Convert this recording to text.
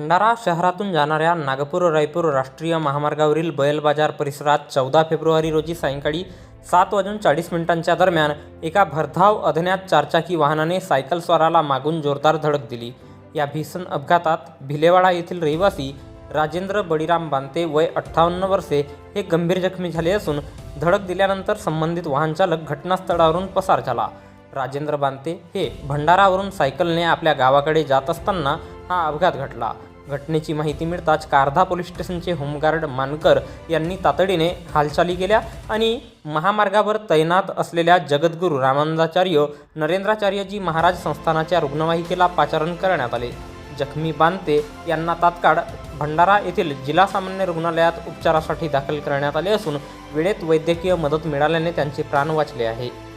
भंडारा शहरातून जाणाऱ्या नागपूर-रायपूर राष्ट्रीय महामार्गावरील बैल बाजार परिसरात 14 फेब्रुवारी रोजी सायंकाळी 7:40 दरम्यान एका भरधाव अज्ञात चारचाकी वाहनाने सायकलस्वाराला मागून जोरदार धडक दिली। या भीषण अपघातात भिलेवाडा येथील रहिवासी राजेंद्र बळीराम बांते वय 58 वर्षे हे गंभीर जखमी झाले असून धडक दिल्यानंतर संबंधित वाहनचालक घटनास्थळावरून पसार झाला। राजेंद्र बांते हे भंडारावरून सायकलने आपल्या गावाकडे जात असताना हा अपघात घडला। घटनेची माहिती मिळताच कारधा पोलीस स्टेशनचे होमगार्ड मानकर यांनी तातडीने हालचाली केल्या आणि महामार्गावर तैनात असलेल्या जगद्गुरू रामानंदाचार्य नरेंद्राचार्यजी महाराज संस्थानाच्या रुग्णवाहिकेला पाचारण करण्यात आले। जखमी बांते यांना तात्काळ भंडारा येथील जिल्हा सामान्य रुग्णालयात उपचारासाठी दाखल करण्यात आले असून वेळेत वैद्यकीय मदत मिळाल्याने त्यांचे प्राण वाचले आहे।